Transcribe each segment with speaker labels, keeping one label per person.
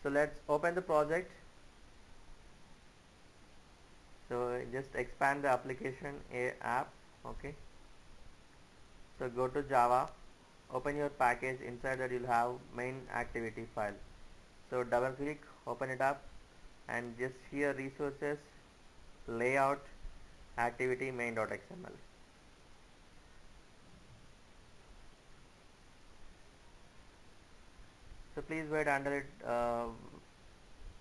Speaker 1: So let's open the project. So just expand the application app. Okay, so go to Java, open your package. Inside that you'll have main activity file. So double click, open it up, and just here resources, layout, activity main.xml. So please wait under it,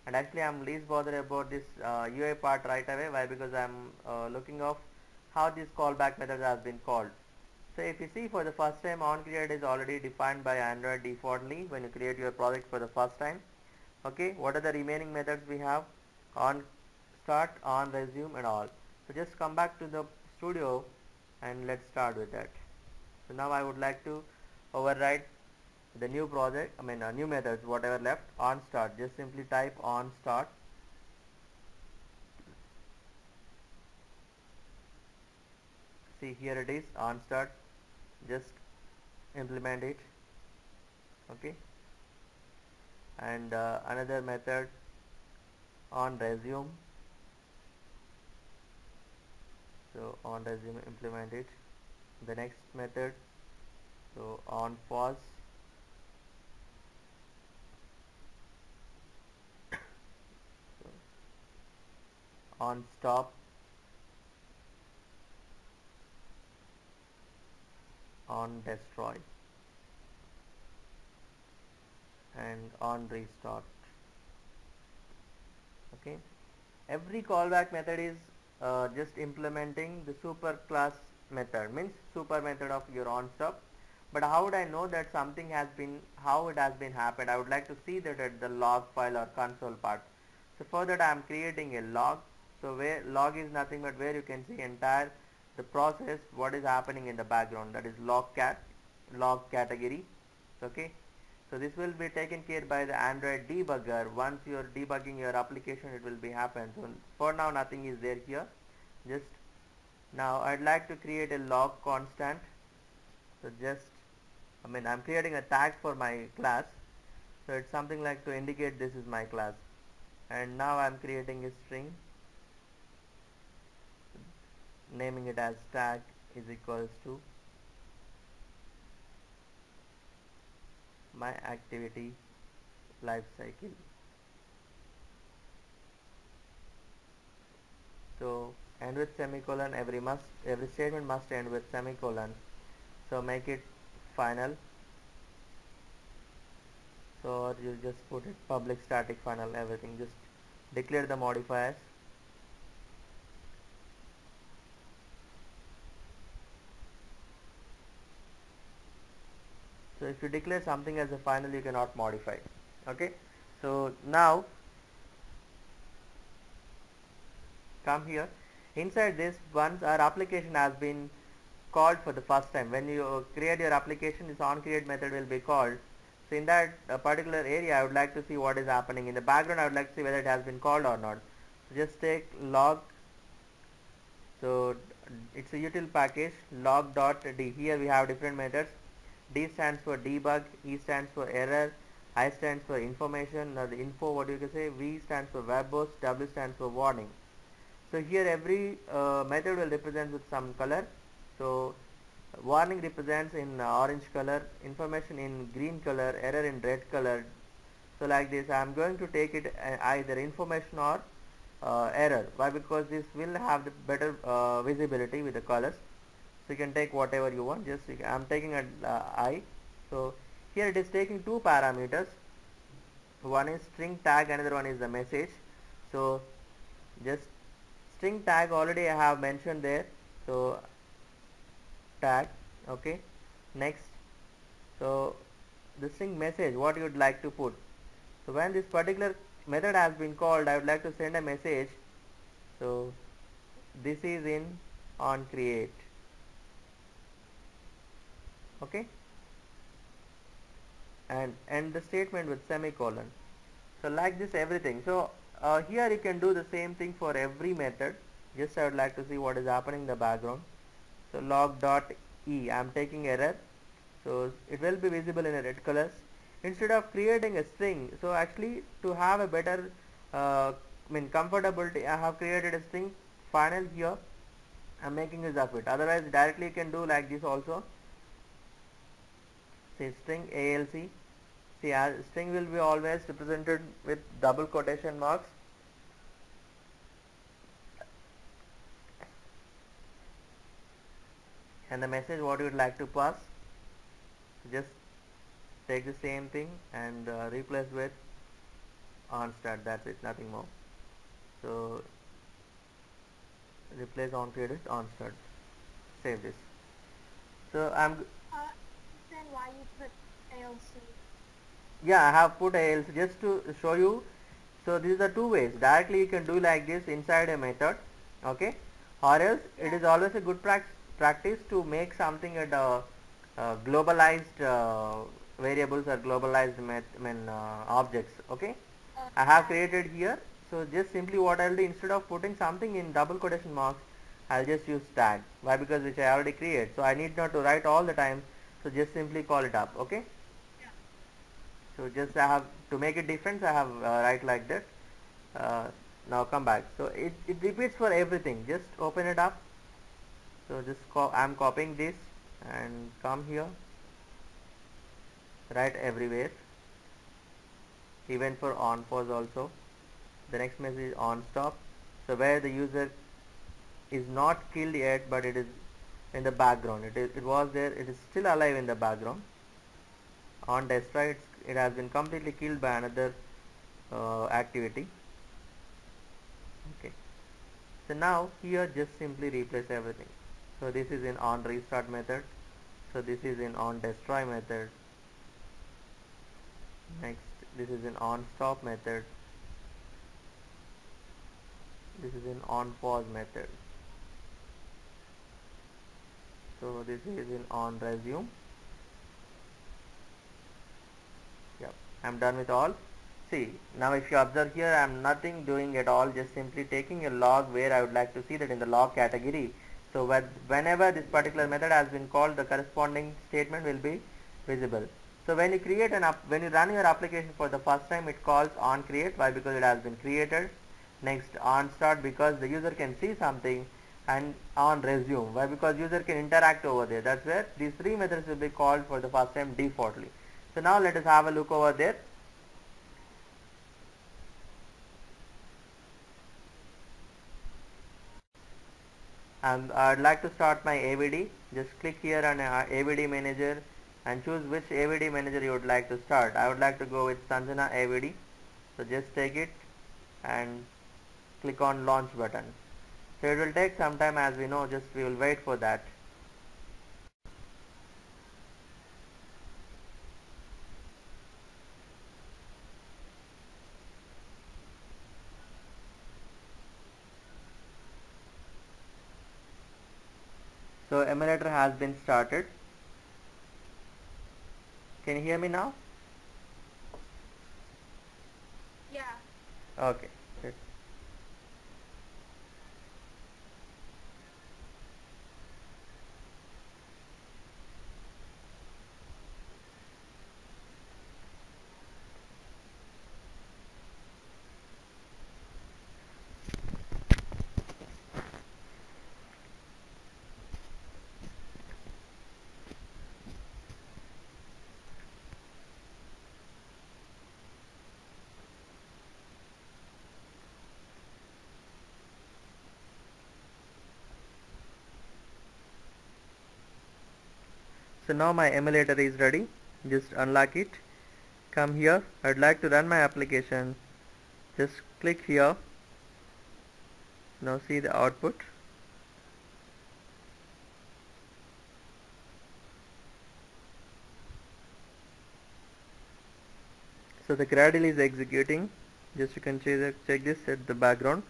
Speaker 1: and actually I'm least bothered about this UI part right away. Why? Because I'm looking of how this callback method has been called. So if you see, for the first time, onCreate is already defined by Android defaultly when you create your project for the first time. Okay, what are the remaining methods we have? On start, on resume, and all. So just come back to the studio and let's start with that. So now I would like to override the new project, new methods, whatever left. On start, just simply type on start. See, here it is, on start. Just implement it. Okay, and another method, on resume. So on resume, implement it. The next method, so on pause. So on stop, on destroy, and on restart. Okay, every callback method is just implementing the super class method, means super method of your on stop. But how would I know that something has been, how it has been happened? I would like to see that at the log file or console part. So for that I am creating a log. So where log is nothing but where you can see entire the process, what is happening in the background, that is log category. Okay, so this will be taken care by the Android debugger. Once you are debugging your application, it will be happen. So for now nothing is there here. Just now I'd like to create a log constant. So just I'm creating a tag for my class. So it's something like to indicate this is my class. And now I'm creating a string, naming it as tag is equals to my activity life cycle. So end with semicolon. Every statement must end with semicolon. So make it final. So you just put it public static final everything. Just declare the modifiers. So if you declare something as a final, you cannot modify. Okay, so now come here. Inside this, once our application has been called for the first time, when you create your application, this onCreate method will be called. So in that particular area, I would like to see what is happening in the background. I would like to see whether it has been called or not. So just take log. So it's a util package, log.d. Here we have different methods. D stands for debug, E stands for error, I stands for information, or the info, what you can say, V stands for verbose, W stands for warning. So here every method will represent with some color. So warning represents in orange color, information in green color, error in red color. So like this, I am going to take it either information or error. Why? Because this will have the better visibility with the colors. So you can take whatever you want. Just I am taking a I. So here it is taking two parameters. One is string tag, another one is the message. So just string tag already I have mentioned there. So tag. Okay, next, so the string message, what you would like to put. So when this particular method has been called, I would like to send a message. So this is in on create. Okay, and end the statement with semicolon. So like this everything. So here you can do the same thing for every method. Just I would like to see what is happening in the background. So log.e, I am taking error. So it will be visible in a red colors. instead of creating a string. So actually to have a better comfortability, I have created a string final here. I'm making use of it. Otherwise directly you can do like this also. Say string ALC. See, string will be always represented with double quotation marks. And the message what you would like to pass, just take the same thing and replace with on start. That's it, nothing more. So replace on created on start. Save this. So
Speaker 2: Then why you put ALC?
Speaker 1: yeah, I have put ALC just to show you. So these are two ways. Directly you can do like this inside a method, okay, or else it is always a good practice to make something at globalized variables or globalized objects, okay. I have created here. So just simply what I will do, instead of putting something in double quotation marks, I'll just use tag. Why? Because which I already create. So I need not to write all the time. So just simply call it up. Okay. So just I have to make it different. I have write like that. Now come back. So it repeats for everything. Just open it up. So just I'm copying this and come here. Write everywhere. Even for on pause also. The next message is on stop. So where the user is not killed yet, but it is in the background. It was there. It is still alive in the background. On destroy, it has been completely killed by another activity. Okay. So now here just simply replace everything. So this is in on restart method. So this is in on destroy method. Next, this is in on stop method. This is in on pause method. So this is in on resume. Yep, I'm done with all. See, now if you observe here, I'm nothing doing at all, just simply taking a log where I would like to see that in the log category. So whenever this particular method has been called, the corresponding statement will be visible. So when you create when you run your application for the first time, it calls on create. Why? Because it has been created. Next, on start, because the user can see something, and on resume. Why? Because user can interact over there. That's where these three methods will be called for the first time defaultly. So now let us have a look over there. And I'd like to start my AVD. Just click here on AVD manager and choose which AVD manager you would like to start. I would like to go with Sanjana AVD. So just take it and click on launch button. So it will take some time, as we know, just we will wait for that. So emulator has been started. Can you hear me now?
Speaker 2: Yeah.
Speaker 1: Okay. So now my emulator is ready. Just unlock it. Come here. I'd like to run my application. Just click here. Now see the output. So the Gradle is executing. Just you can check this at the background.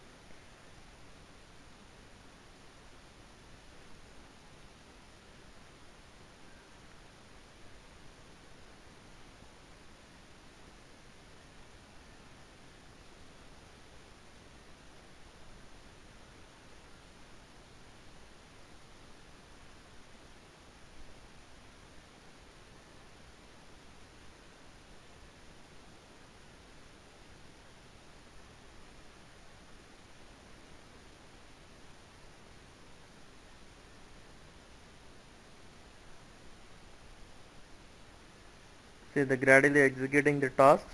Speaker 1: See the gradually executing the tasks.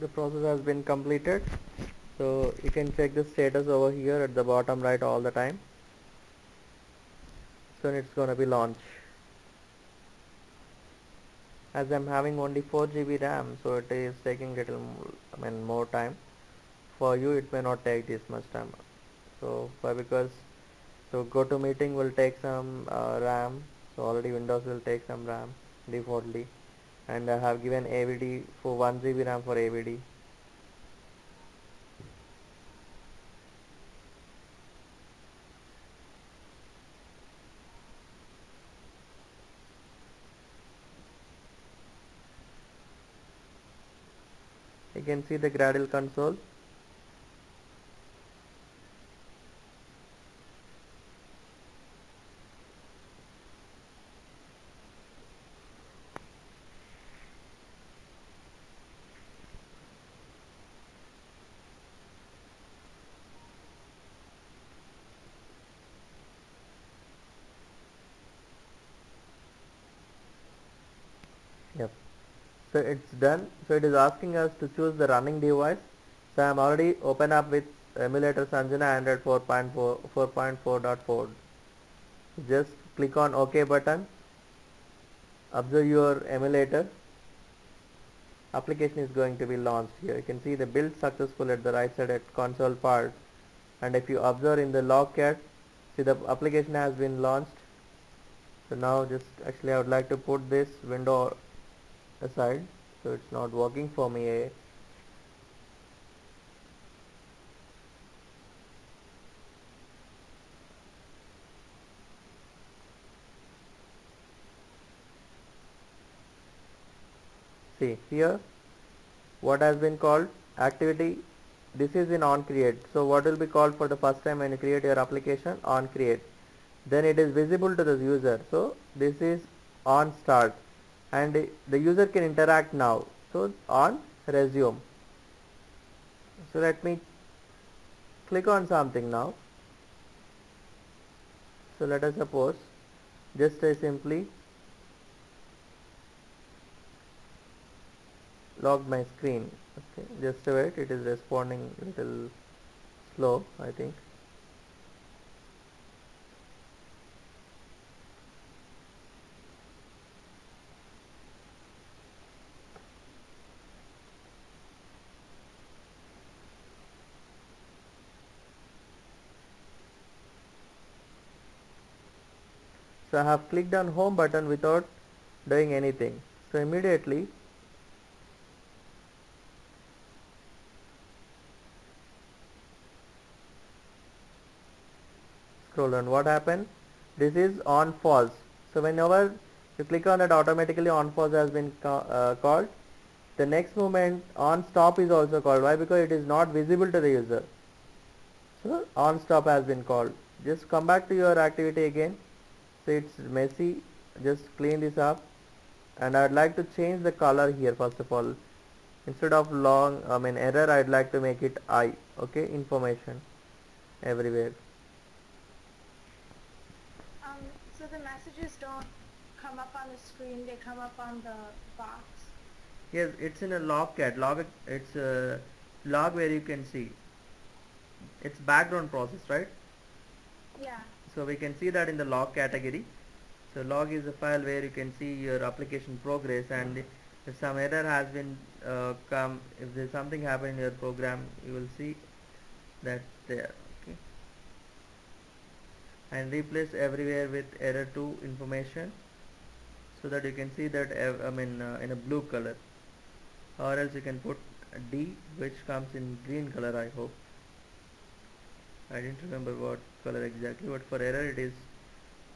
Speaker 1: The process has been completed, so you can check the status over here at the bottom right all the time. Soon it's gonna be launched. As I'm having only 4 GB RAM, so it is taking little more time. For you it may not take this much time. So why? Because so go to meeting will take some RAM, so already Windows will take some RAM defaultly, and I have given AVD for 1 GB RAM for AVD. You can see the Gradle console. Yep. So it's done. So it is asking us to choose the running device. So I'm already open up with emulator Sanjana Android 4.4 4.4.4. Just click on OK button. Observe your emulator. Application is going to be launched here. You can see the build successful at the right side at console part. And if you observe in the logcat, see the application has been launched. So now just actually I would like to put this window aside, so it's not working for me. See here what has been called activity. This is in on create. So what will be called for the first time when you create your application? On create. Then it is visible to the user. So this is on start, and the user can interact now. So on resume. So let me click on something now. So let us suppose just I simply log my screen. Okay, just wait, it is responding little slow, I think. So I have clicked on home button without doing anything. So immediately scroll down. What happened? This is on false. So whenever You click on that, automatically on pause has been called. The next movement on stop is also called. Why? Because it is not visible to the user. So on stop has been called. Just come back to your activity again. So it's messy. Just clean this up. And I'd like to change the color here first of all. Instead of error, I'd like to make it I. Okay, information everywhere.
Speaker 2: So the messages don't come up on the screen, they come up on the box.
Speaker 1: Yes, it's in a log cat. It's a log where you can see. It's background process, right?
Speaker 2: Yeah.
Speaker 1: So we can see that in the log category. So log is a file where you can see your application progress, and if some error has been if there's something happened in your program, you will see that there. Okay. And replace everywhere with error 2 information, so that you can see that in a blue color, or else you can put a D, which comes in green color. I hope. I didn't remember what color exactly, but for error it is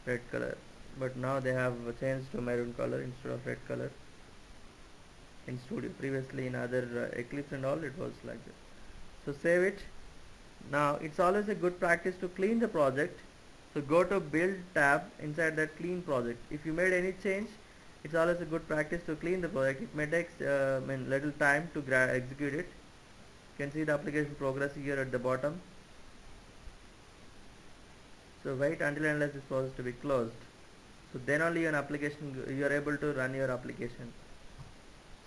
Speaker 1: red color. But now they have changed to maroon color instead of red color in Studio. Previously in other Eclipse and all, it was like that. So save it. Now it's always a good practice to clean the project. So go to build tab inside that clean project. If you made any change, it's always a good practice to clean the project. It may take little time to execute it. You can see the application progress here at the bottom. So wait until unless this process to be closed. So then only an application you are able to run your application.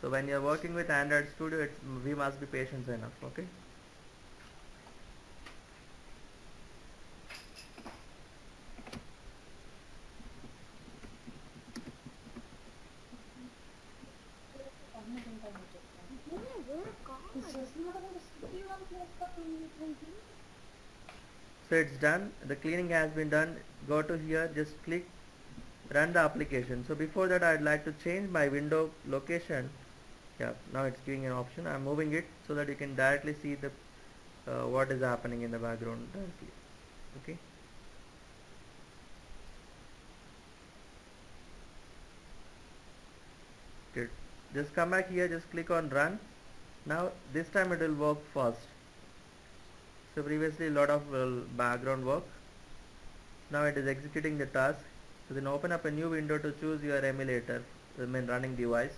Speaker 1: So when you are working with Android Studio, we must be patient enough. Okay. So it's done. The cleaning has been done. Go to here. Just click run the application. So before that, I'd like to change my window location. Yeah, now it's giving an option. I'm moving it so that you can directly see the what is happening in the background directly. Okay. Good. Just come back here. Just click on run. Now this time it will work fast. So previously a lot of background work. Now it is executing the task. So then open up a new window to choose your emulator, running device.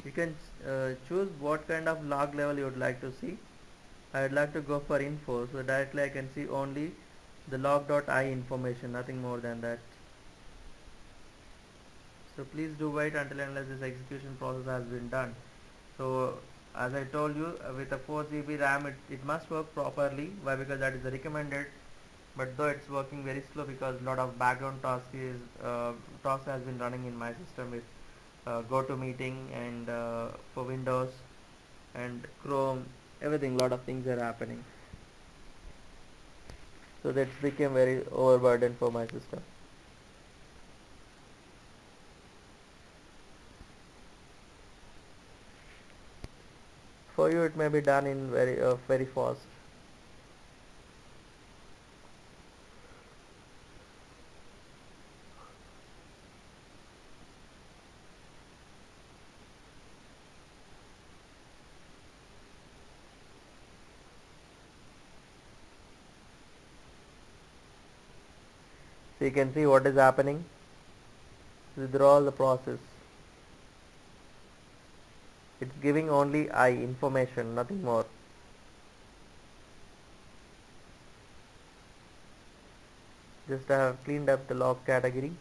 Speaker 1: You can choose what kind of log level you would like to see. I would like to go for info, so directly I can see only the log.i information, nothing more than that. So please do wait until unless this execution process has been done. So as I told you, with a 4 GB RAM, it must work properly. Why? Because that is the recommended. But though it's working very slow because a lot of background tasks has been running in my system with GoToMeeting and for Windows and Chrome, everything. Lot of things are happening. So that's became very overburden for my system. For you, it may be done in very fast. So you can see what is happening. Withdraw the process. It's giving only I information, nothing more. Just I have cleaned up the log category.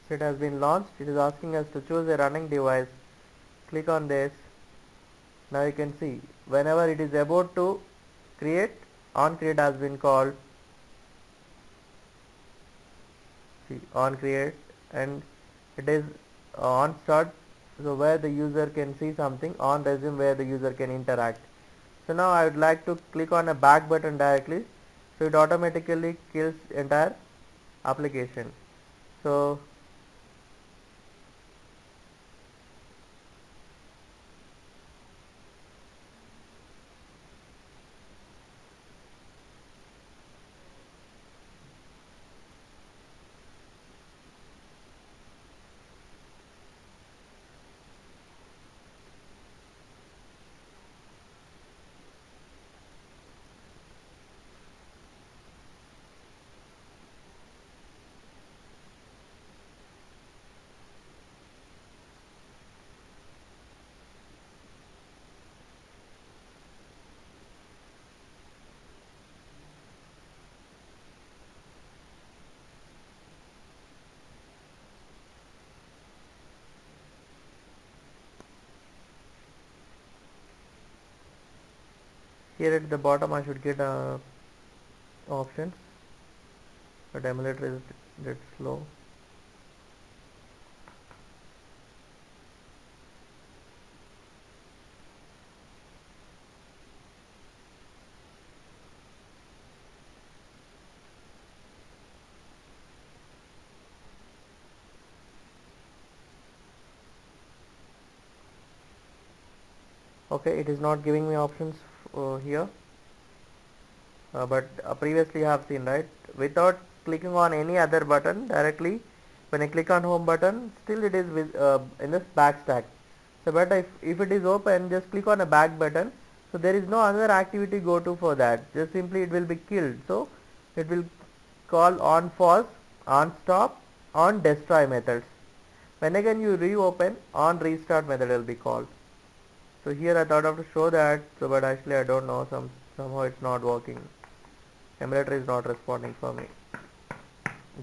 Speaker 1: So it has been launched. It is asking us to choose a running device. Click on this. Now you can see whenever it is about to create, on create has been called. See, on create, and it is on start, so where the user can see something, on resume where the user can interact. So now I would like to click on a back button directly, so it automatically kills entire application. So here at the bottom I should get options, but emulator is that slow. Okay, it is not giving me options here, but previously I have seen, right, without clicking on any other button directly, when I click on home button, still it is with in this back stack. So but if it is open, just click on a back button, so there is no other activity go to for that, just simply it will be killed. So it will call on pause, on stop, on destroy methods. When again you reopen, on restart method will be called. So here I thought of to show that, so but actually I don't know, somehow it's not working. Emulator is not responding for me,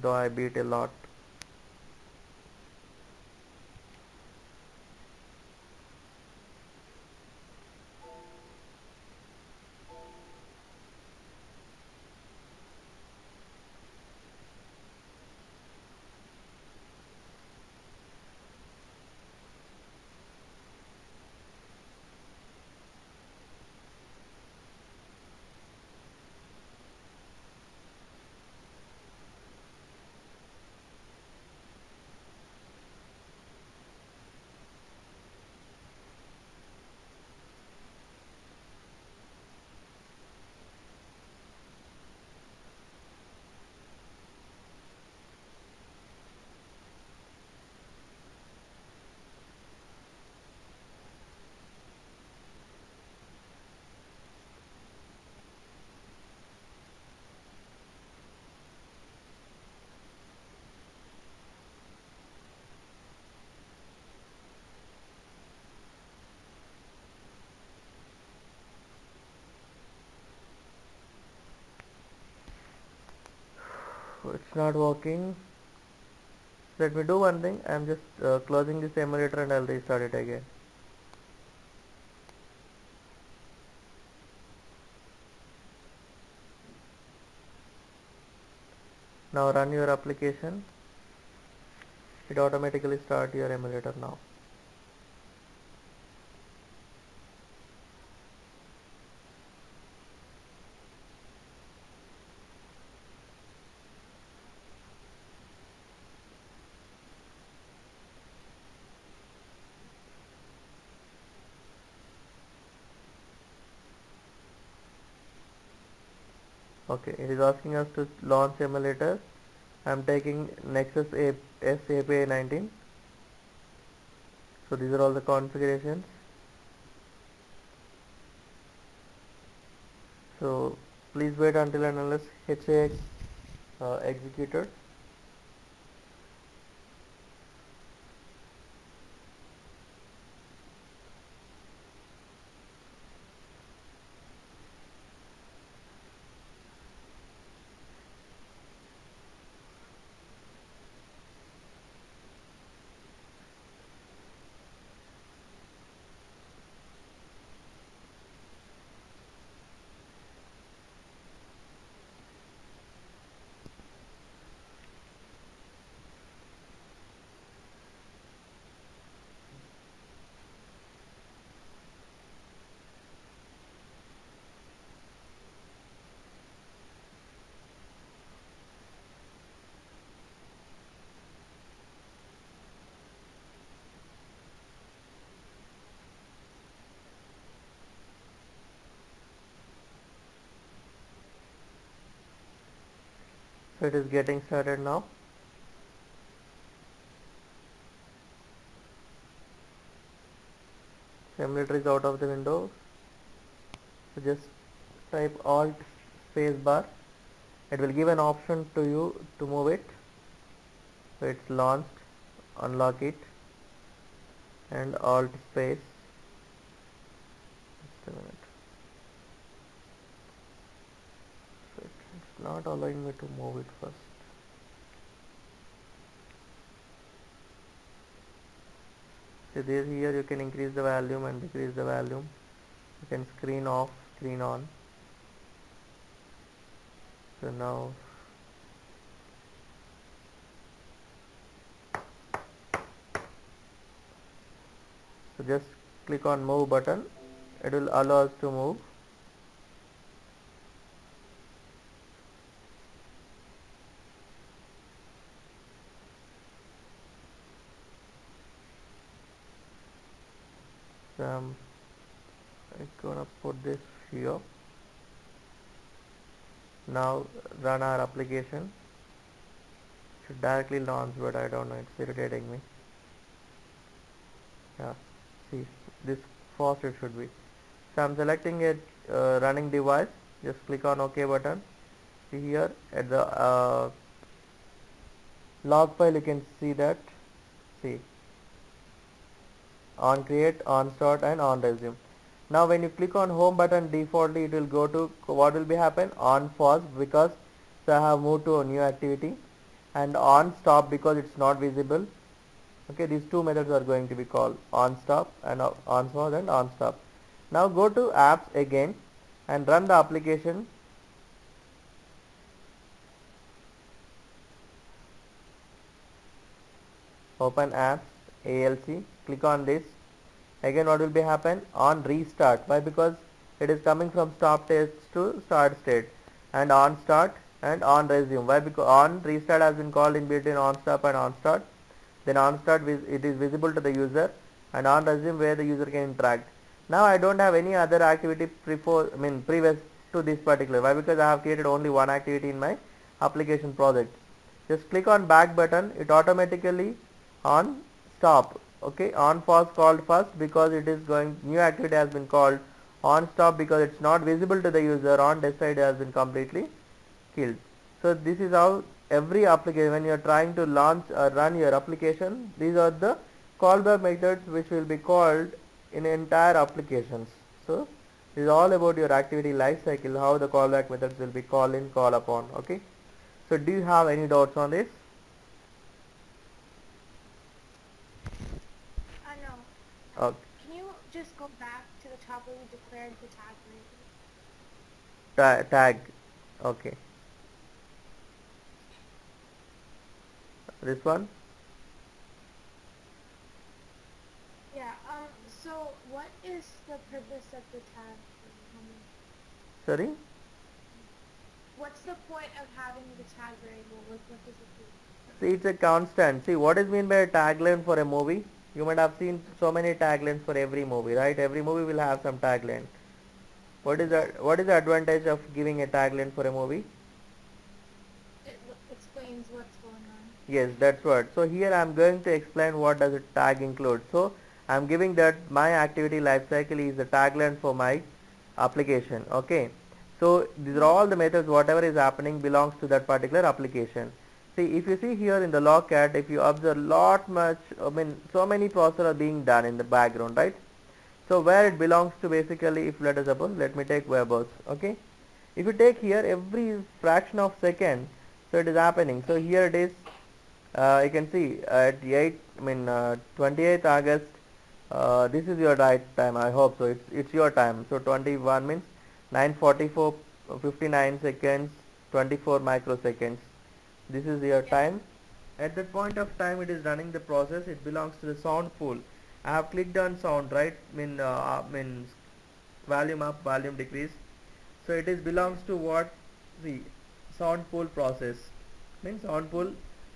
Speaker 1: though I beat a lot. So it's not working. Let me do one thing. I'm just closing this emulator and I'll restart it again. Now run your application. It automatically start your emulator now. Okay, it is asking us to launch emulator. I'm taking Nexus S API 19. So these are all the configurations. So please wait until and unless HAX executed. So it is getting started now. Emulator is out of the window. So just type Alt space bar. It will give an option to you to move it. So it's launched. Unlock it and Alt space. Just a minute. So it's not allowing me to move it first. See this, here you can increase the volume and decrease the volume. You can screen off, screen on. So now just click on move button. It will allow us to move. So I'm gonna put this here. Now run our application. Should directly launch, but I don't know, it's irritating me. Yeah, see, this fast it should be. So I'm selecting a running device. Just click on OK button. See here at the log file you can see that. See, on create, on start and on resume. Now when you click on home button, defaultly it will go to what will be happen on pause, because so I have moved to a new activity, and on stop because it's not visible. Okay, these two methods are going to be called on stop and on pause and on stop. Now go to apps again and run the application. Open apps, ALC, click on this. Again what will be happen on restart. Why? Because it is coming from stop test to start state, and on start and on resume. Why? Because on restart has been called in between on stop and on start. Then on start it is visible to the user, and on resume where the user can interact. Now I don't have any other activity previous to this particular. Why? Because I have created only one activity in my application project. Just click on back button. It automatically on stop. Okay, on pause called first because it is going, new activity has been called. On stop because it's not visible to the user. On decide has been completely killed. So this is how every application, when you are trying to launch or run your application, these are the callback methods which will be called in entire applications. So this is all about your activity lifecycle, how the callback methods will be called in, call upon. Okay. So do you have any doubts on this?
Speaker 2: No.
Speaker 1: Okay.
Speaker 2: Can you just go back to the top where we declared the tag variable?
Speaker 1: Tag. Okay. This one?
Speaker 2: Yeah, so what is the purpose of the tag?
Speaker 1: Sorry?
Speaker 2: What's the point of having the tag variable? What does it do?
Speaker 1: See, it's a constant. See, what is mean by a tagline for a movie? You might have seen so many taglines for every movie, right? Every movie will have some tagline. What is the advantage of giving a tagline for a movie?
Speaker 2: It explains what's going on.
Speaker 1: Yes, that's what. So here I am going to explain what does a tag include. So I am giving that my activity lifecycle is the tagline for my application. Okay. So these are all the methods, whatever is happening belongs to that particular application. See, if you see here in the logcat, if you observe so many processes are being done in the background, right? So where it belongs to, basically, if let us suppose, let me take Weber's. Okay. If you take here every fraction of second, so it is happening. So here it is. You can see at 28th August. This is your right time. I hope so. It's your time. So 21 means 9:44, 59 seconds, 24 microseconds. This is your time. At that point of time, it is running the process. It belongs to the sound pool. I have clicked on sound, right? Means volume up, volume decrease. So it is belongs to what? The sound pool process. Means sound pool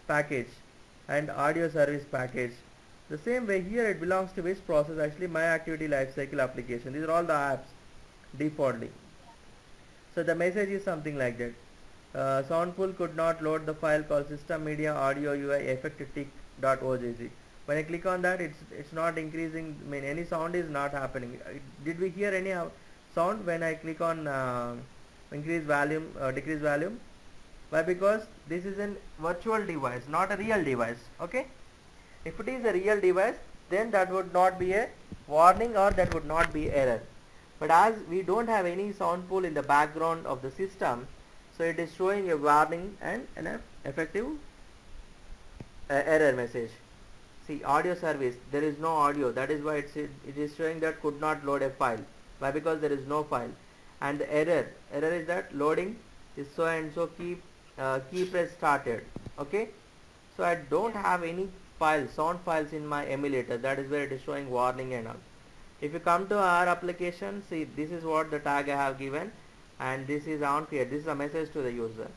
Speaker 1: package and audio service package. The same way here it belongs to which process? Actually, my activity lifecycle application. These are all the apps defaultly. So the message is something like that. Sound pool could not load the file called system media audio UI effect tick.ogg. When I click on that, it's not increasing. I mean, any sound is not happening. Did we hear any sound when I click on increase volume, decrease volume? Why? Because this is a virtual device, not a real device. Okay. If it is a real device, then that would not be a warning or that would not be error. But as we don't have any sound pool in the background of the system, so it is showing a warning and an effective error message. See, audio service, there is no audio, that is why it is showing that could not load a file. Why? Because there is no file. And the error is that loading is so and so key press started. Okay, so I don't have any files, sound files in my emulator, that is where it is showing warning and all. If you come to our application, see, this is what the tag I have given, and this is on create, this is a message to the user.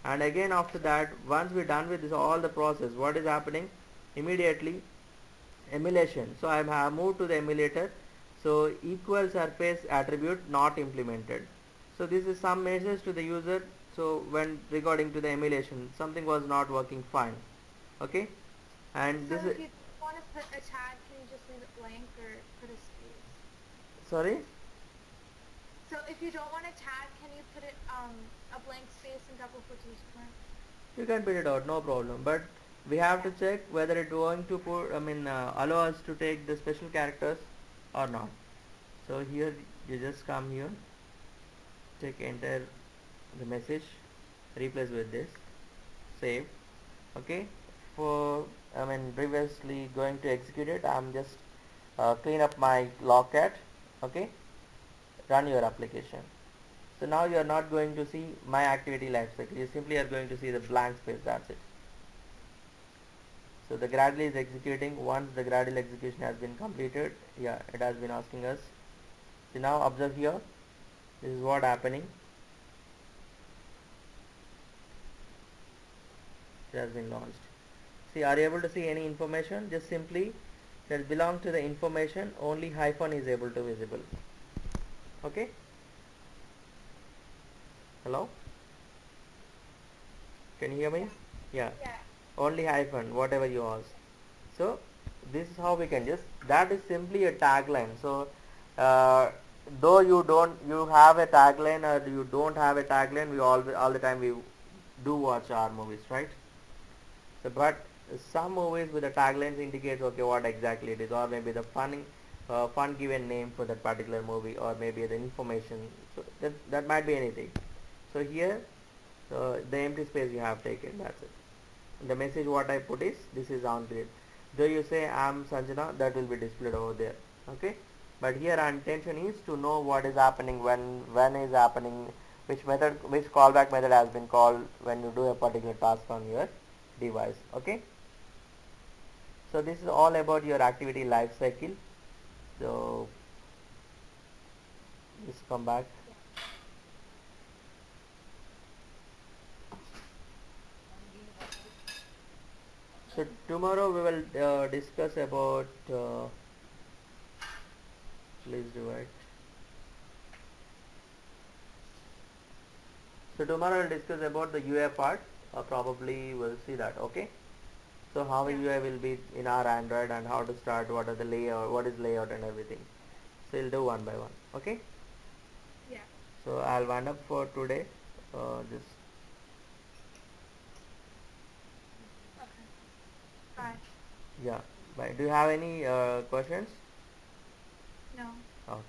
Speaker 1: And again after that, once we're done with this all the process, what is happening immediately? Emulation. So I have moved to the emulator, so equal surface attribute not implemented. So this is some message to the user. So when regarding to the emulation, something was not working fine. Okay, and
Speaker 2: So
Speaker 1: this
Speaker 2: if
Speaker 1: is
Speaker 2: you want to put a tag, can you just leave it blank or put a space?
Speaker 1: sorry.
Speaker 2: So if you don't want a tag, can you put it a blank space and double quotation mark?
Speaker 1: You can put it out, no problem. But we have to check whether it's going to put, allow us to take the special characters or not. So here you just come here, take enter the message, replace with this, save. Okay. For previously going to execute it, I'm just clean up my logcat. Okay. Run your application. So now you are not going to see my activity lifecycle. You simply are going to see the blank space. That's it. So the Gradle is executing. Once the Gradle execution has been completed, yeah, it has been asking us. So now observe here. This is what happening. It has been launched. See, are you able to see any information? Just simply that belong to the information. Only hyphen is able to visible. Okay. Hello. Can you hear me? Yeah. Only hyphen, whatever you ask. So this is how we can just, that is simply a tagline. So though you have a tagline or you don't have a tagline, we all the time we do watch our movies, right? So but some movies with the taglines indicates okay what exactly it is, or maybe the fun given name for that particular movie, or maybe the information. So that might be anything. So here the empty space you have taken, that's it. The message what I put is this is on grid. Though you say I'm Sanjana, that will be displayed over there. Okay, but here our intention is to know what is happening, when is happening, which callback method has been called when you do a particular task on your device. Okay, so this is all about your activity life cycle. So just come back. So tomorrow we will discuss about please do it. So tomorrow we'll discuss about the UI part. Probably we'll see that. Okay. So how a UI will be in our Android and how to start. What are the layout? What is layout and everything. So we'll do one by one. Okay.
Speaker 2: Yeah.
Speaker 1: So I'll wind up for today. Just
Speaker 2: Okay. Bye.
Speaker 1: yeah. Bye. Do you have any questions?
Speaker 2: No.
Speaker 1: Okay.